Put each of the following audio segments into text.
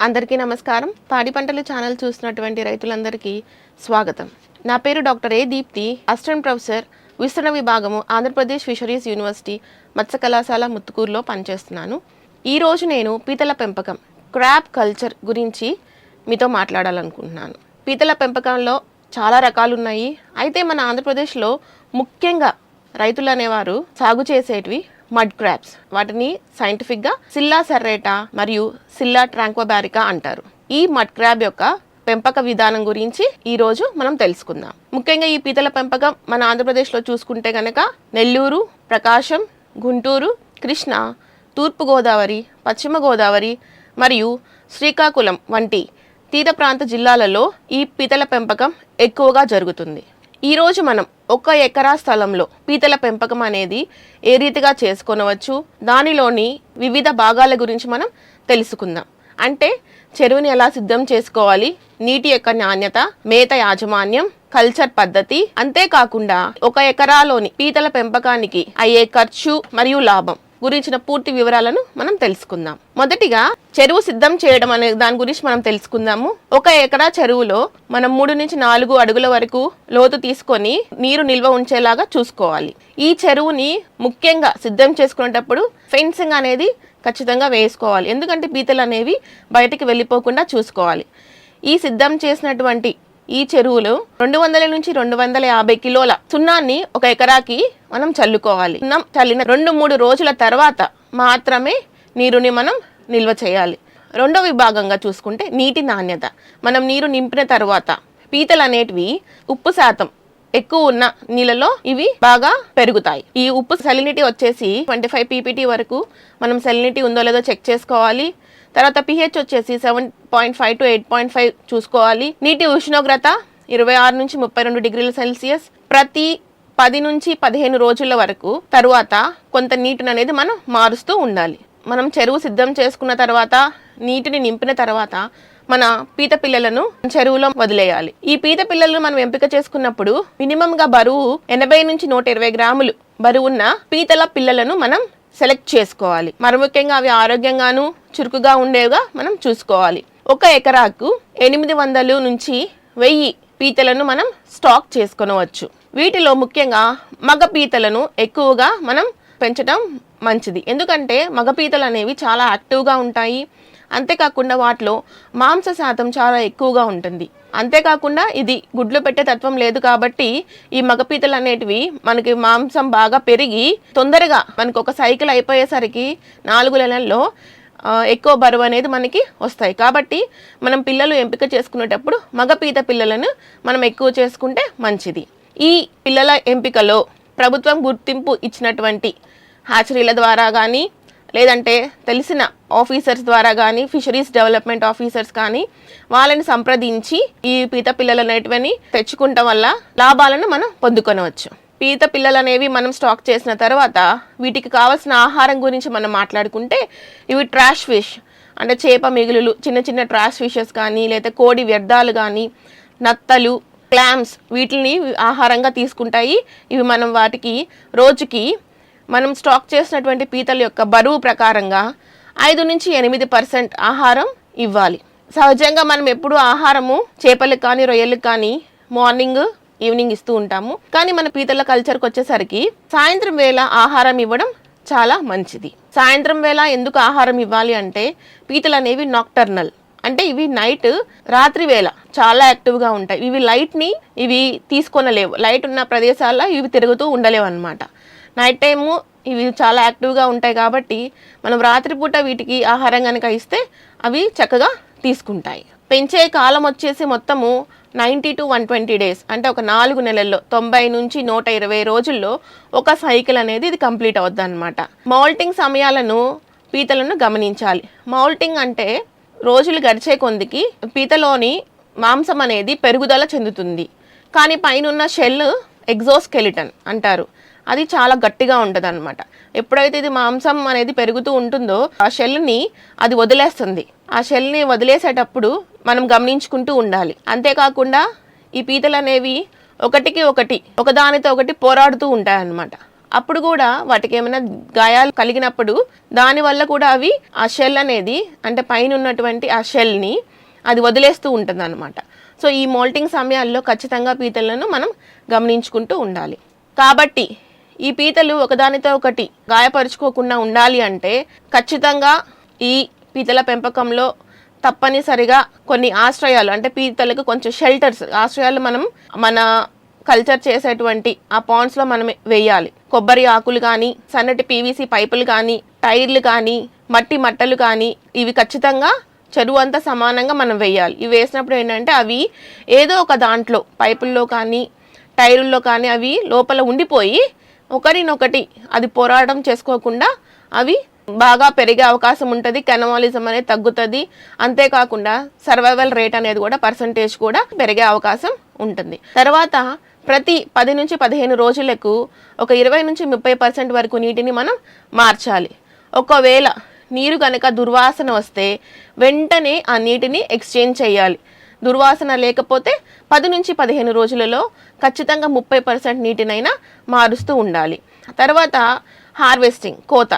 అందరికీ నమస్కారం. పాడి పంటల ఛానల్ చూస్తున్నటువంటి రైతులందరికీ స్వాగతం. నా పేరు doctor A Deepti, assistant professor విస్తరణ విభాగము ఆంధ్రప్రదేశ్ ఫిషరీస్ యూనివర్సిటీ మత్స్య కళాశాల ముత్తుకూరులో పనిచేస్తున్నాను. ఈరోజు నేను పీతల పెంపకం క్రాబ్ కల్చర్ గురించి మీతో మాట్లాడాలనుకుంటున్నాను. పీతల పెంపకంలో చాలా రకాలు ఉన్నాయి. అయితే మన ఆంధ్రప్రదేశ్లో ముఖ్యంగా రైతులు అనేవారు సాగు చేసేటివి మడ్ క్రాబ్స్. వాటిని సైంటిఫిక్గా సిల్లా సెర్రేటా మరియు సిల్లా ట్రాంక్వబారికా అంటారు. ఈ మడ్ క్రాబ్ యొక్క పెంపక విధానం గురించి ఈరోజు మనం తెలుసుకుందాం. ముఖ్యంగా ఈ పీతల పెంపకం మన ఆంధ్రప్రదేశ్లో చూసుకుంటే కనుక నెల్లూరు, ప్రకాశం, గుంటూరు, కృష్ణా, తూర్పుగోదావరి, పశ్చిమ గోదావరి మరియు శ్రీకాకుళం వంటి తీర ప్రాంత జిల్లాలలో ఈ పీతల పెంపకం ఎక్కువగా జరుగుతుంది. ఈరోజు మనం 1 ఎకరా స్థలంలో పీతల పెంపకం అనేది ఏ రీతిగా చేసుకొనవచ్చు, దానిలోని వివిధ భాగాల గురించి మనం తెలుసుకుందాం. అంటే చెరువుని ఎలా సిద్ధం చేసుకోవాలి, నీటి యొక్క నాణ్యత, మేత యాజమాన్యం, కల్చర్ పద్ధతి, అంతేకాకుండా 1 ఎకరాలోని పీతల పెంపకానికి అయ్యే ఖర్చు మరియు లాభం గురించిన పూర్తి వివరాలను మనం తెలుసుకుందాం. మొదటిగా చెరువు సిద్ధం చేయడం అనే దాని గురించి మనం తెలుసుకుందాము. 1 ఎకరా చెరువులో మనం 3 నుంచి 4 అడుగుల వరకు లోతు తీసుకొని నీరు నిల్వ ఉంచేలాగా చూసుకోవాలి. ఈ చెరువుని ముఖ్యంగా సిద్ధం చేసుకునేటప్పుడు ఫెన్సింగ్ అనేది ఖచ్చితంగా వేసుకోవాలి. ఎందుకంటే పీతలు అనేవి బయటికి వెళ్ళిపోకుండా చూసుకోవాలి. ఈ సిద్ధం చేసినటువంటి ఈ చెరువులో 200 నుంచి 250 కిలోల సున్నాన్ని 1 ఎకరాకి మనం చల్లుకోవాలి. చల్లిన 2-3 రోజుల తర్వాత మాత్రమే నీరుని మనం నిల్వ చేయాలి. రెండో విభాగంగా చూసుకుంటే నీటి నాణ్యత. మనం నీరు నింపిన తర్వాత పీతలు అనేటివి ఉప్పు శాతం ఎక్కువ ఉన్న నీళ్ళలో ఇవి బాగా పెరుగుతాయి. ఈ ఉప్పు సెలినిటీ వచ్చేసి 25 ppt వరకు మనం సెలినిటీ ఉందో లేదో చెక్ చేసుకోవాలి. తర్వాత pH వచ్చేసి 7.5 to 8.5 చూసుకోవాలి. నీటి ఉష్ణోగ్రత 26 నుంచి 32 డిగ్రీల సెల్సియస్ ప్రతి 10 నుంచి 15 రోజుల వరకు. తరువాత కొంత నీటిని అనేది మనం మారుస్తూ ఉండాలి. మనం చెరువు సిద్ధం చేసుకున్న తర్వాత నీటిని నింపిన తర్వాత మన పీత పిల్లలను చెరువులో వదిలేయాలి. ఈ పీత పిల్లలను మనం ఎంపిక చేసుకున్నప్పుడు మినిమంగా బరువు 80 నుంచి 120 గ్రాములు బరువున్న పీతల పిల్లలను మనం సెలెక్ట్ చేసుకోవాలి. మరి ముఖ్యంగా అవి ఆరోగ్యంగాను చురుకుగా ఉండేవిగా మనం చూసుకోవాలి. 1 ఎకరాకు 800 నుంచి 1000 పీతలను మనం స్టాక్ చేసుకొనవచ్చు. వీటిలో ముఖ్యంగా మగ పీతలను ఎక్కువగా మనం పెంచడం మంచిది. ఎందుకంటే మగ పీతలు అనేవి చాలా యాక్టివ్గా ఉంటాయి. అంతేకాకుండా వాటిలో మాంస శాతం చాలా ఎక్కువగా ఉంటుంది. అంతేకాకుండా ఇది గుడ్లు పెట్టే తత్వం లేదు కాబట్టి ఈ మగపీతలు అనేటివి మనకి మాంసం బాగా పెరిగి తొందరగా మనకు ఒక సైకిల్ అయిపోయేసరికి 4 నెలల్లో ఎక్కువ బరువు అనేది మనకి వస్తాయి. కాబట్టి మనం పిల్లలు ఎంపిక చేసుకునేటప్పుడు మగపీత పిల్లలను మనం ఎక్కువ చేసుకుంటే మంచిది. ఈ పిల్లల ఎంపికలో ప్రభుత్వం గుర్తింపు ఇచ్చినటువంటి హ్యాచరీల ద్వారా కానీ లేదంటే తెలిసిన ఆఫీసర్స్ ద్వారా కానీ ఫిషరీస్ డెవలప్మెంట్ ఆఫీసర్స్ కానీ వాళ్ళని సంప్రదించి ఈ పీత పిల్లలు అనేటివని తెచ్చుకుంటాం వల్ల లాభాలను మనం పొందుకొనవచ్చు. పీత పిల్లలు అనేవి మనం స్టాక్ చేసిన తర్వాత వీటికి కావాల్సిన ఆహారం గురించి మనం మాట్లాడుకుంటే ఇవి ట్రాష్ ఫిష్ అంటే చేప మిగులులు, చిన్న చిన్న ట్రాష్ ఫిషెస్ కానీ లేదా కోడి వ్యర్థాలు కానీ, నత్తలు, క్లామ్స్ వీటిని ఆహారంగా తీసుకుంటాయి. ఇవి మనం వాటికి రోజుకి మనం స్టాక్ చేసినటువంటి పీతల యొక్క బరువు ప్రకారంగా 5 నుంచి 8% ఆహారం ఇవ్వాలి. సహజంగా మనం ఎప్పుడు ఆహారము చేపలకు కానీ రొయ్యలకు కానీ మార్నింగ్ ఈవినింగ్ ఇస్తూ ఉంటాము. కానీ మన పీతల కల్చర్కి వచ్చేసరికి సాయంత్రం వేళ ఆహారం ఇవ్వడం చాలా మంచిది. సాయంత్రం వేళ ఎందుకు ఆహారం ఇవ్వాలి అంటే పీతలు అనేవి నాక్టర్నల్, అంటే ఇవి నైట్ రాత్రి వేళ చాలా యాక్టివ్గా ఉంటాయి. ఇవి లైట్ని తీసుకొనలేవు. లైట్ ఉన్న ప్రదేశాల్లో ఇవి తిరుగుతూ ఉండలేవు అన్నమాట. నైట్ టైము ఇవి చాలా యాక్టివ్గా ఉంటాయి కాబట్టి మనం రాత్రిపూట వీటికి ఆహారం కనుక ఇస్తే అవి చక్కగా తీసుకుంటాయి. పెంచే కాలం వచ్చేసి మొత్తము 90 to 120 డేస్, అంటే ఒక 4 నెలల్లో 90 నుంచి 120 రోజుల్లో ఒక సైకిల్ అనేది ఇది కంప్లీట్ అవుద్ది అనమాట. మౌల్టింగ్ సమయాలను పీతలను గమనించాలి. మౌల్టింగ్ అంటే రోజులు గడిచే కొందికి పీతలోని మాంసం అనేది పెరుగుదల చెందుతుంది. కానీ పైన ఉన్న షెల్ ఎగ్జోస్కెలిటన్ అంటారు, అది చాలా గట్టిగా ఉంటుంది అనమాట. ఎప్పుడైతే ఇది మాంసం అనేది పెరుగుతూ ఉంటుందో ఆ షెల్ని అది వదిలేస్తుంది. ఆ షెల్ని వదిలేసేటప్పుడు మనం గమనించుకుంటూ ఉండాలి. అంతేకాకుండా ఈ పీతలు అనేవి ఒకదానితో ఒకటి పోరాడుతూ ఉంటాయన్నమాట. అప్పుడు కూడా వాటికి ఏమైనా గాయాలు కలిగినప్పుడు దానివల్ల కూడా అవి ఆ షెల్ అనేది అంటే పైన ఉన్నటువంటి ఆ షెల్ని అది వదిలేస్తూ ఉంటుంది అనమాట. సో ఈ మోల్టింగ్ సమయాల్లో ఖచ్చితంగా పీతలను మనం గమనించుకుంటూ ఉండాలి. కాబట్టి ఈ పీతలు ఒకదానితో ఒకటి గాయపరుచుకోకుండా ఉండాలి అంటే ఖచ్చితంగా ఈ పీతల పెంపకంలో తప్పనిసరిగా కొన్ని ఆశ్రయాలు అంటే పీతలకు కొంచెం షెల్టర్స్ ఆశ్రయాలు మనం మన కల్చర్ చేసేటువంటి ఆ పాండ్స్లో మనం వేయాలి. కొబ్బరి ఆకులు కానీ, సన్నటి పీవీసీ పైపులు కానీ, టైర్లు కానీ, మట్టి మట్టలు కానీ ఇవి ఖచ్చితంగా చెరువు అంతా సమానంగా మనం వేయాలి. ఇవి వేసినప్పుడు ఏంటంటే అవి ఏదో ఒక దాంట్లో పైపుల్లో కానీ టైరుల్లో కానీ అవి లోపల ఉండిపోయి ఒకరినొకటి అది పోరాటం చేసుకోకుండా అవి బాగా పెరిగే అవకాశం ఉంటుంది. కెనమాలిజం అనేది తగ్గుతుంది. అంతేకాకుండా సర్వైవల్ రేట్ అనేది కూడా పర్సంటేజ్ కూడా పెరిగే అవకాశం ఉంటుంది. తర్వాత ప్రతి 10 నుంచి 15 రోజులకు ఒక 20 నుంచి 30% వరకు నీటిని మనం మార్చాలి. ఒకవేళ నీరు కనుక దుర్వాసన వస్తే వెంటనే ఆ నీటిని ఎక్స్చేంజ్ చేయాలి. దుర్వాసన లేకపోతే 10 నుంచి 15 రోజులలో ఖచ్చితంగా 30% నీటినైనా మారుస్తూ ఉండాలి. తర్వాత హార్వెస్టింగ్, కోత.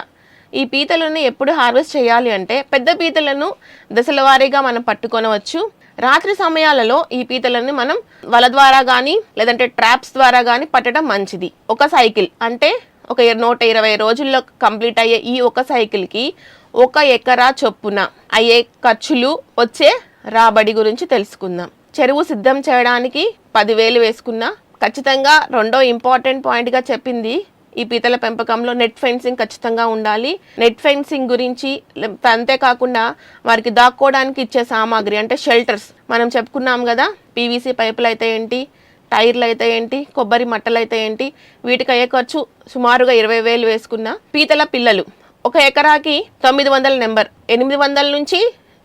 ఈ పీతలను ఎప్పుడు హార్వెస్ట్ చేయాలి అంటే పెద్ద పీతలను దశల వారీగా మనం పట్టుకొనవచ్చు. రాత్రి సమయాలలో ఈ పీతలను మనం వల ద్వారా కానీ లేదంటే ట్రాప్స్ ద్వారా కానీ పట్టడం మంచిది. ఒక సైకిల్ అంటే ఒక 120 రోజుల్లో కంప్లీట్ అయ్యే ఈ ఒక సైకిల్కి 1 ఎకరా చొప్పున అయ్యే ఖర్చులు, వచ్చే రాబడి గురించి తెలుసుకుందాం. చెరువు సిద్ధం చేయడానికి 10,000 వేసుకున్నా. ఖచ్చితంగా రెండో ఇంపార్టెంట్ పాయింట్గా చెప్పింది ఈ పీతల పెంపకంలో నెట్ ఫెన్సింగ్ ఖచ్చితంగా ఉండాలి. నెట్ ఫెన్సింగ్ గురించి అంతేకాకుండా వారికి దాక్కోవడానికి ఇచ్చే సామాగ్రి అంటే షెల్టర్స్ మనం చెప్పుకున్నాం కదా. పీవీసీ పైపులు అయితే ఏంటి, టైర్లు అయితే ఏంటి, కొబ్బరి మట్టలు అయితే ఏంటి, వీటికి అయ్యే ఖర్చు సుమారుగా 20,000 వేసుకున్నా. పీతల పిల్లలు 1 ఎకరాకి 900 నెంబర్, 800 నుంచి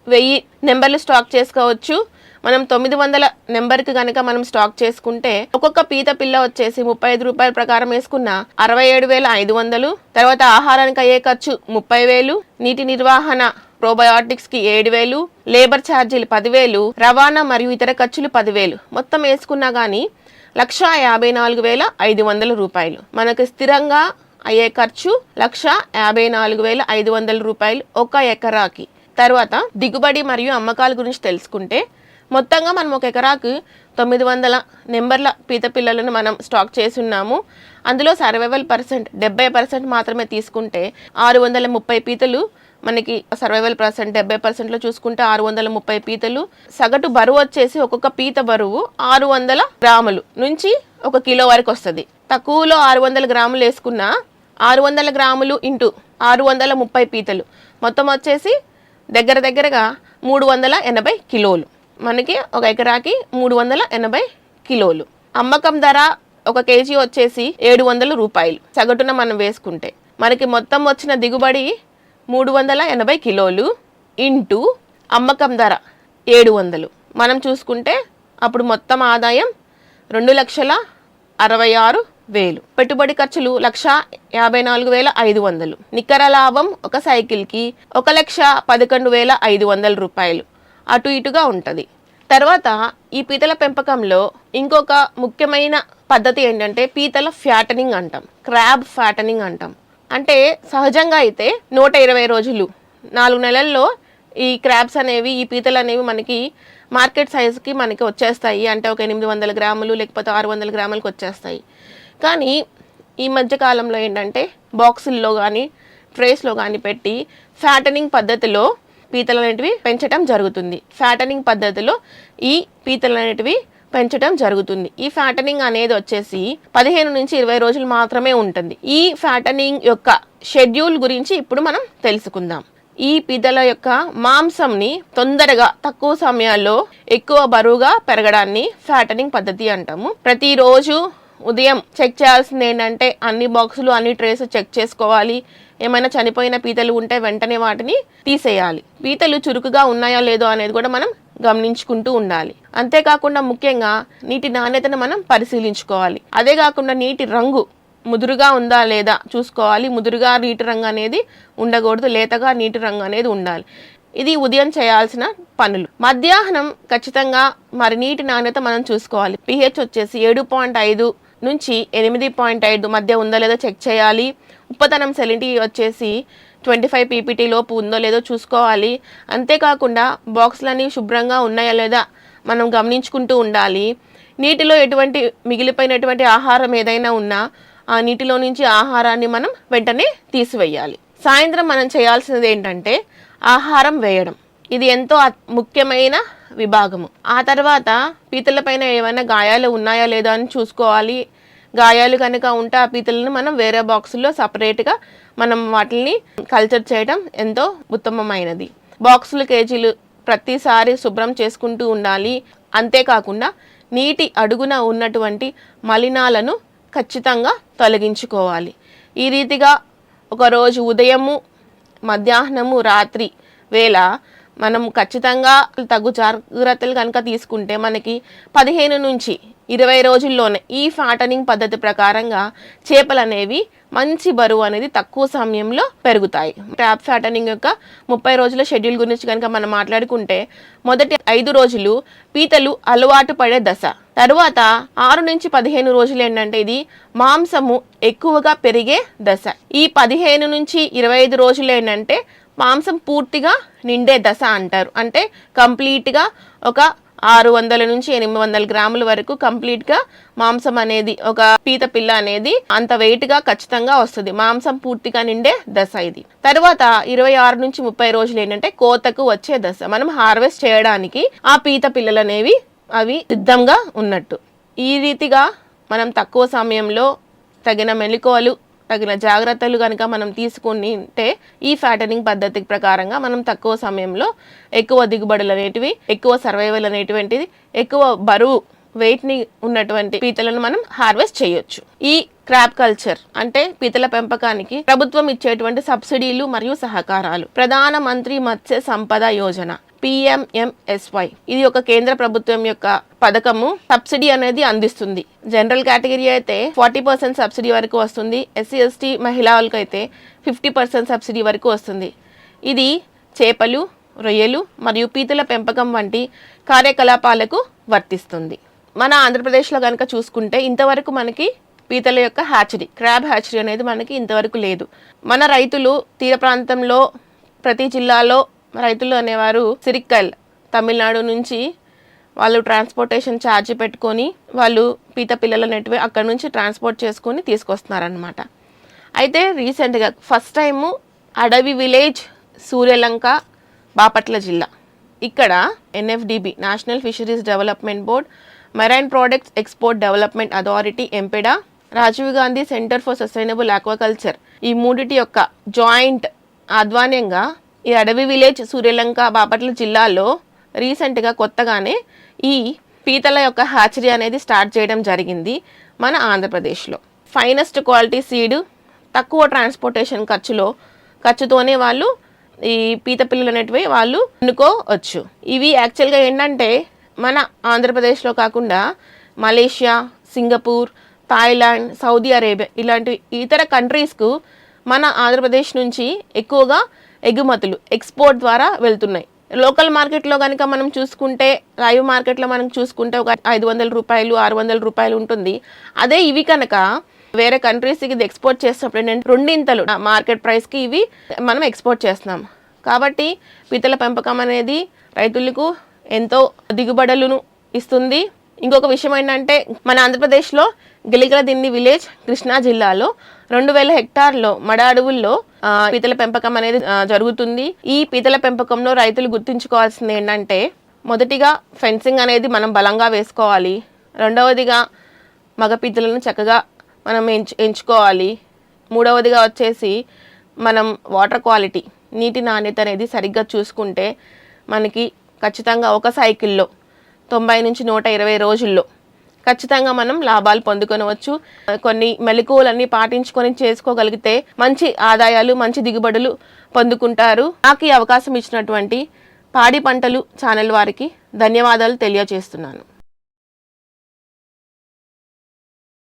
1000 నెంబర్లు స్టాక్ చేసుకోవచ్చు. మనం 900 నెంబర్కి కనుక మనం స్టాక్ చేసుకుంటే ఒక్కొక్క పీత పిల్ల వచ్చేసి 35 రూపాయల ప్రకారం వేసుకున్న 67,500. తర్వాత ఆహారానికి అయ్యే ఖర్చు 30,000, నీటి నిర్వహణ ప్రోబయోటిక్స్కి 7,000, లేబర్ ఛార్జీలు 10,000, రవాణా మరియు ఇతర ఖర్చులు 10,000. మొత్తం వేసుకున్నా కానీ 1,54,500 రూపాయలు. మనకు స్థిరంగా అయ్యే ఖర్చు 1,54,500 రూపాయలు 1 ఎకరాకి. తర్వాత దిగుబడి మరియు అమ్మకాల గురించి తెలుసుకుంటే మొత్తంగా మనం 1 ఎకరాకు 900 నెంబర్ల పీత పిల్లలను మనం స్టాక్ చేసి ఉన్నాము. అందులో సర్వైవల్ పర్సెంట్ 70% మాత్రమే తీసుకుంటే 630 పీతలు మనకి సర్వైవల్ పర్సెంట్ 70%లో చూసుకుంటే 630 పీతలు. సగటు బరువు వచ్చేసి ఒక్కొక్క పీత బరువు 600 గ్రాములు నుంచి 1 కిలో వరకు వస్తుంది. తక్కువలో 600 గ్రాములు వేసుకున్న 600 గ్రాములు ఇంటూ 630 పీతలు మొత్తం వచ్చేసి దగ్గరగా 380 కిలోలు. మనకి 1 ఎకరాకి 380 కిలోలు. అమ్మకం ధర 1 కేజీ వచ్చేసి 700 రూపాయలు సగటున మనం వేసుకుంటే మనకి మొత్తం వచ్చిన దిగుబడి 380 కిలోలు ఇంటూ అమ్మకం ధర 700 మనం చూసుకుంటే అప్పుడు మొత్తం ఆదాయం 2,66,000. పెట్టుబడి ఖర్చులు 1,54,500. నికర లాభం ఒక సైకిల్కి 1,11,500 రూపాయలు అటు ఇటుగా ఉంటుంది. తర్వాత ఈ పీతల పెంపకంలో ఇంకొక ముఖ్యమైన పద్ధతి ఏంటంటే పీతల ఫ్యాటనింగ్ అంటాం, క్రాబ్ ఫ్యాటనింగ్ అంటాం. అంటే సహజంగా అయితే 120 రోజులు 4 నెలల్లో ఈ క్రాబ్స్ అనేవి, ఈ పీతలు అనేవి మనకి మార్కెట్ సైజుకి మనకి వచ్చేస్తాయి. అంటే ఒక 800 గ్రాములు లేకపోతే 600 గ్రాములకు వచ్చేస్తాయి. కానీ ఈ మధ్యకాలంలో ఏంటంటే బాక్సుల్లో కానీ ట్రేస్లో కానీ పెట్టి ఫ్యాటనింగ్ పద్ధతిలో పీతలు అనేటివి పెంచడం జరుగుతుంది. ఫ్యాటనింగ్ పద్ధతిలో ఈ పీతలు అనేటివి పెంచడం జరుగుతుంది. ఈ ఫ్యాటనింగ్ అనేది వచ్చేసి 15 నుంచి 20 రోజులు మాత్రమే ఉంటుంది. ఈ ఫ్యాటనింగ్ యొక్క షెడ్యూల్ గురించి ఇప్పుడు మనం తెలుసుకుందాం. ఈ పీతల యొక్క మాంసంని తొందరగా తక్కువ సమయాల్లో ఎక్కువ బరువుగా పెరగడాన్ని ఫ్యాటనింగ్ పద్ధతి అంటాము. ప్రతిరోజు ఉదయం చెక్ చేయాల్సింది ఏంటంటే అన్ని బాక్సులు అన్ని ట్రేస్ చెక్ చేసుకోవాలి. ఏమైనా చనిపోయిన పీతలు ఉంటే వెంటనే వాటిని తీసేయాలి. పీతలు చురుకుగా ఉన్నాయో లేదో అనేది కూడా మనం గమనించుకుంటూ ఉండాలి. అంతేకాకుండా ముఖ్యంగా నీటి నాణ్యతను మనం పరిశీలించుకోవాలి. అదే కాకుండా నీటి రంగు ముదురుగా ఉందా లేదా చూసుకోవాలి. ముదురుగా నీటి రంగు అనేది ఉండకూడదు, లేతగా నీటి రంగు అనేది ఉండాలి. ఇది ఉదయం చేయాల్సిన పనులు. మధ్యాహ్నం ఖచ్చితంగా మరి నీటి నాణ్యత మనం చూసుకోవాలి. pH వచ్చేసి 7.5 నుంచి 8.5 మధ్య ఉందో లేదో చెక్ చేయాలి. ఉప్పతనం సెలినిటీ వచ్చేసి 25 ppt లోపు ఉందో లేదో చూసుకోవాలి. అంతేకాకుండా బాక్సులన్నీ శుభ్రంగా ఉన్నాయా లేదా మనం గమనించుకుంటూ ఉండాలి. నీటిలో ఎటువంటి మిగిలిపోయినటువంటి ఆహారం ఏదైనా ఉన్నా ఆ నీటిలో నుంచి ఆహారాన్ని మనం వెంటనే తీసివేయాలి. సాయంత్రం మనం చేయాల్సినది ఏంటంటే ఆహారం వేయడం. ఇది ఎంతో ముఖ్యమైన విభాగము. ఆ తర్వాత పీతలపైన ఏమైనా గాయాలు ఉన్నాయా లేదా అని చూసుకోవాలి. గాయాలు కనుక ఉంటే ఆ పీతలను మనం వేరే బాక్సుల్లో సపరేట్గా మనం వాటిని కల్చర్ చేయడం ఎంతో ఉత్తమమైనది. బాక్సులు కేజీలు ప్రతిసారి శుభ్రం చేసుకుంటూ ఉండాలి. అంతేకాకుండా నీటి అడుగున ఉన్నటువంటి మలినాలను ఖచ్చితంగా తొలగించుకోవాలి. ఈ రీతిగా ఒకరోజు ఉదయము, మధ్యాహ్నము, రాత్రి వేళ మనం ఖచ్చితంగా తగు జాగ్రత్తలు కనుక తీసుకుంటే మనకి 15 నుంచి 20 రోజుల్లోనే ఈ ఫ్యాటనింగ్ పద్ధతి ప్రకారంగా చేపలు అనేవి మంచి బరువు అనేది తక్కువ సమయంలో పెరుగుతాయి. ట్రాప్ ఫ్యాటనింగ్ యొక్క 30 రోజుల షెడ్యూల్ గురించి కనుక మనం మాట్లాడుకుంటే మొదటి 5 రోజులు పీతలు అలవాటు పడే దశ. తరువాత 6 నుంచి 15 రోజులు ఏంటంటే ఇది మాంసము ఎక్కువగా పెరిగే దశ. ఈ 15 నుంచి 25 రోజులు ఏంటంటే మాంసం పూర్తిగా నిండే దశ అంటారు. అంటే కంప్లీట్గా ఒక 600 నుంచి 800 గ్రాముల వరకు కంప్లీట్గా మాంసం అనేది ఒక పీత పిల్ల అనేది అంత వెయిట్గా ఖచ్చితంగా వస్తుంది. మాంసం పూర్తిగా నిండే దశ ఇది. తర్వాత 26 నుంచి 30 రోజులు ఏంటంటే కోతకు వచ్చే దశ. మనం హార్వెస్ట్ చేయడానికి ఆ పీత పిల్లలు అనేవి అవి సిద్ధంగా ఉన్నట్టు. ఈ రీతిగా మనం తక్కువ సమయంలో తగిన మెళుకువలు, తగిన జాగ్రత్తలు కనుక మనం తీసుకుంటే ఈ ఫ్యాటనింగ్ పద్ధతి ప్రకారంగా మనం తక్కువ సమయంలో ఎక్కువ దిగుబడులు అనేటివి, ఎక్కువ సర్వైవల్ అనేటువంటిది, ఎక్కువ బరువు వెయిట్ని ఉన్నటువంటి పీతలను మనం హార్వెస్ట్ చేయొచ్చు. ఈ క్రాప్ కల్చర్ అంటే పీతల పెంపకానికి ప్రభుత్వం ఇచ్చేటువంటి సబ్సిడీలు మరియు సహకారాలు. ప్రధాన మంత్రి మత్స్య సంపద యోజన PMMSY ఇది ఒక కేంద్ర ప్రభుత్వం యొక్క పథకము. సబ్సిడీ అనేది అందిస్తుంది. జనరల్ కేటగిరీ అయితే 40% సబ్సిడీ వరకు వస్తుంది. SC/ST మహిళలకు అయితే 50% సబ్సిడీ వరకు వస్తుంది. ఇది చేపలు, రొయ్యలు మరియు పీతల పెంపకం వంటి కార్యకలాపాలకు వర్తిస్తుంది. మన ఆంధ్రప్రదేశ్లో కనుక చూసుకుంటే ఇంతవరకు మనకి పీతల యొక్క హ్యాచరీ, క్రాబ్ హ్యాచరీ అనేది మనకి ఇంతవరకు లేదు. మన రైతులు తీర ప్రాంతంలో ప్రతి జిల్లాలో రైతులు అనేవారు సిరిక్కల్ తమిళనాడు నుంచి వాళ్ళు ట్రాన్స్పోర్టేషన్ ఛార్జీ పెట్టుకొని వాళ్ళు పీత పిల్లలు అనేటివి అక్కడ నుంచి ట్రాన్స్పోర్ట్ చేసుకొని తీసుకొస్తున్నారనమాట. అయితే రీసెంట్గా ఫస్ట్ టైము అడవి విలేజ్ సూర్యలంక బాపట్ల జిల్లా ఇక్కడ NFDB national fisheries development board, marine products export development authority MPEDA, Rajiv Gandhi centre for sustainable aquaculture ఈ మూడిటి యొక్క జాయింట్ ఆధ్వర్యంగా ఈ అడవి విలేజ్ సూర్యలంక బాపట్ల జిల్లాలో రీసెంట్గా కొత్తగానే ఈ పీతల యొక్క హ్యాచరీ అనేది స్టార్ట్ చేయడం జరిగింది మన ఆంధ్రప్రదేశ్లో. ఫైనెస్ట్ క్వాలిటీ సీడ్, తక్కువ ట్రాన్స్పోర్టేషన్ ఖర్చుతోనే వాళ్ళు ఈ పీత పిల్లలు అనేటివి వాళ్ళు కొనుక్కోవచ్చు. ఇవి యాక్చువల్గా ఏంటంటే మన ఆంధ్రప్రదేశ్లో కాకుండా Malaysia, Singapore, Thailand, Saudi Arabia ఇలాంటి ఇతర కంట్రీస్కు మన ఆంధ్రప్రదేశ్ నుంచి ఎక్కువగా ఎగుమతులు ఎక్స్పోర్ట్ ద్వారా వెళ్తున్నాయి. లోకల్ మార్కెట్లో కనుక మనం చూసుకుంటే, లైవ్ మార్కెట్లో మనం చూసుకుంటే ఒక 500 రూపాయలు 600 రూపాయలు ఉంటుంది. అదే ఇవి కనుక వేరే కంట్రీస్కి ఇది ఎక్స్పోర్ట్ చేసినప్పుడు ఏంటంటే రెండింతలు మార్కెట్ ప్రైస్కి ఇవి మనం ఎక్స్పోర్ట్ చేస్తున్నాం. కాబట్టి పీతల పెంపకం అనేది రైతులకు ఎంతో దిగుబడులను ఇస్తుంది. ఇంకొక విషయం ఏంటంటే మన ఆంధ్రప్రదేశ్లో గిలిగల దిన్ని విలేజ్ కృష్ణా జిల్లాలో 2000 హెక్టార్లో మడ అడవుల్లో పీతల పెంపకం అనేది జరుగుతుంది. ఈ పీతల పెంపకంలో రైతులు గుర్తుంచుకోవాల్సింది ఏంటంటే మొదటిగా ఫెన్సింగ్ అనేది మనం బలంగా వేసుకోవాలి. రెండవదిగా మగ పీతలను చక్కగా మనం ఎంచుకోవాలి. మూడవదిగా వచ్చేసి మనం వాటర్ క్వాలిటీ, నీటి నాణ్యత అనేది సరిగ్గా చూసుకుంటే మనకి ఖచ్చితంగా ఒక సైకిల్లో 90 నుంచి 120 రోజుల్లో ఖచ్చితంగా మనం లాభాలు పొందుకొనవచ్చు. కొన్ని మెలకువలన్నీ పాటించుకొని చేసుకోగలిగితే మంచి ఆదాయాలు, మంచి దిగుబడులు పొందుకుంటారు. నాకు ఈ అవకాశం ఇచ్చినటువంటి పాడి పంటలు ఛానల్ వారికి ధన్యవాదాలు తెలియజేస్తున్నాను.